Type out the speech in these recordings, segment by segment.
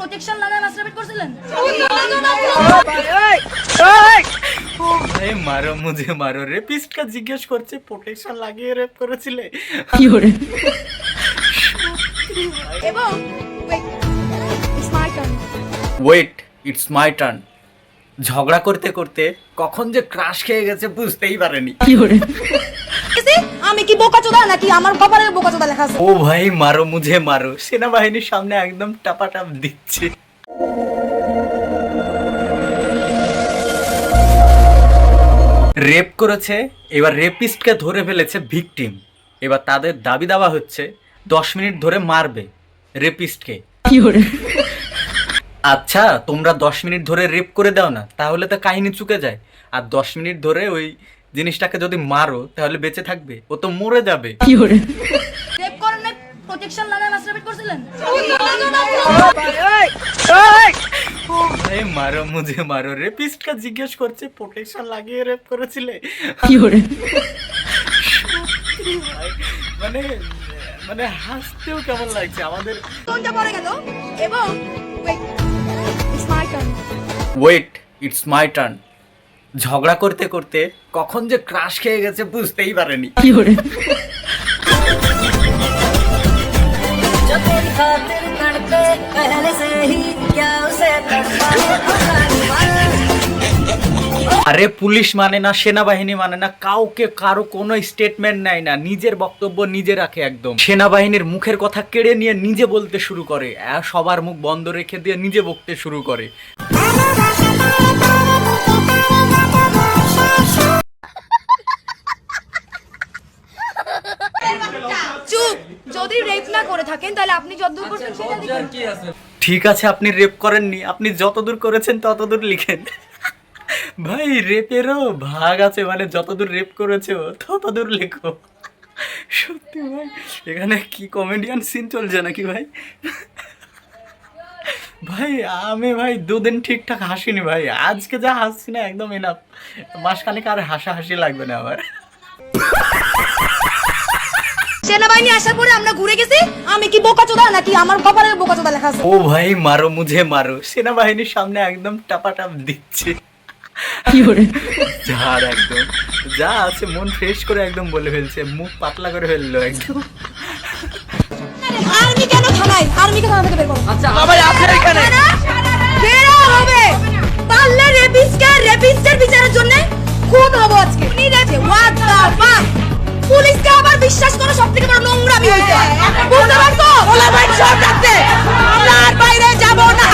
Protection লাগায় masturbate করছিলেন? এই মারো মুঝে মারো, রেপিস্টকে জিজ্ঞেস করছে প্রোটেকশন লাগিয়ে রেপ করেছিলে? এবং ওয়েট, ইটস মাই টার্ন। ঝগড়া করতে করতে কখন যে ক্রাশ খেয়ে গেছে বুঝতেই পারেনি। আমি কি বোকাচোদা নাকি আমার কপালে বোকাচোদা লেখা আছে? ও ভাই মারো মুঝে মারো, সেনাবাহিনীর সামনে একদম টাপাটাপ দিচ্ছে। রেপ করেছে, এবার রেপিস্টকে ধরে ফেলেছে ভিকটিম। এবার তাদের দাবি দাওয়া হচ্ছে 10 মিনিট ধরে মারবে রেপিস্টকে। আচ্ছা, তোমরা 10 মিনিট ধরে রেপ করে দাও না, তাহলে তো কাহিনী চুকে যায়। আর 10 মিনিট ধরে ওই জিনিসটাকে যদি মারো তাহলে বেঁচে থাকবে? ও তো মরে যাবে। রেপ করেন না, প্রোটেকশন লাগায় মাস্টারবেট করছিলেন? এই মারো মুঝে মারো, রেপিস্টকে জিজ্ঞেস করছে প্রোটেকশন লাগিয়ে রেপ করেছিলে? মানে মানে হাসতেও কেমন লাগছে আমাদের। কোনটা পড়ে গেল? এবং it's my turn. Wait, it's my turn. ঝগড়া করতে করতে কখন যে ক্রাশ খেয়ে গেছে বুঝতেই পারেনি। আরে পুলিশ মানে না, সেনাবাহিনী মানে না, কাউকে কারো কোনো স্টেটমেন্ট নেয় না, নিজের বক্তব্য নিজে রাখে একদম। সেনাবাহিনীর মুখের কথা কেড়ে নিয়ে নিজে বলতে শুরু করে, সবার মুখ বন্ধ রেখে দিয়ে নিজে বকতে শুরু করে। চুপ! যদি রেপ না করে থাকেন তাহলে আপনি যতদূর করছেন সেটা লিখুন। ঠিক আছে, আপনি রেপ করেননি, আপনি যতদূর করেছেন ততদূর লিখেন। ভাই রেপেরও ভাগ আছে, মানে যতদূর রেপ করেছে ততদূর লেখো। সত্যি ভাই, এখানে কি কমেডিয়ান সিন চলছে নাকি ভাই? ভাই আমি ভাই 2 দিন ঠিকঠাক হাসিনি ভাই, আজকে যা হাসছি না একদম এনাফ। মাসখানেক আর হাসাহাসি লাগবে না আবার। সেনাবাহিনী আসার পরে আমরা ঘুরে গেছি। আমি কি বোকাচোদা নাকি আমার কপালে বোকাচোদা লেখা আছে? ও ভাই মারো মুঝে মারো, সেনাবাহিনীর সামনে একদম টাপাটাপ দিচ্ছে। ঝাড় একদম যা আছে মন ফ্রেশ করে একদম বলে ফেলছে, মুখ পাতলা করে ফেললো একদম। আর্মি কেন থানায়? আর্মিকে থানা থেকে বের করো। আচ্ছা বাবাই আছে এখানে। বের হবে। পারলে রেপিস্টের বিচারের জন্য খুন হবো আজকে। উনি রেপে হোয়াট দ্য ফাক। পুলিশকে আবার বিশ্বাস করো সবথেকে বড় নোংরামি হইছে। বুঝতে পারছো? ওলা ভাই সব রাখতে আমরা আর বাইরে যাব না।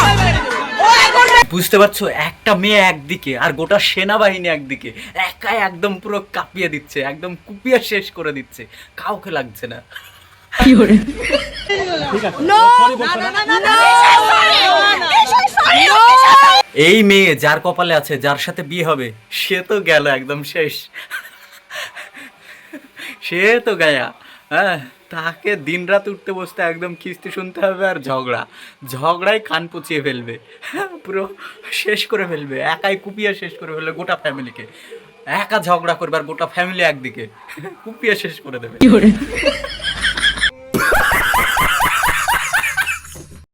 বুঝতে পারছো, একটা মেয়ে একদিকে আর গোটা সেনাবাহিনী একদিকে, একাই একদম পুরো কাঁপিয়ে দিচ্ছে, একদম কুপিয়ে শেষ করে দিচ্ছে, কাউকে লাগছে না। এই মেয়ে যার কপালে আছে, যার সাথে বিয়ে হবে, সে তো গেল একদম শেষ। সে তো গায়া। হ্যাঁ, তাকে দিনরাত উঠতে বসতে একদম কিস্তি শুনতে হবে, আর ঝগড়ায় কান পুচিয়ে ফেলবে, পুরো শেষ করে ফেলবে, একাই কুপিয়ে শেষ করে ফেলবে গোটা ফ্যামিলিকে। একা ঝগড়া করবে আর গোটা ফ্যামিলি একদিকে কুপিয়ে শেষ করে দেবে।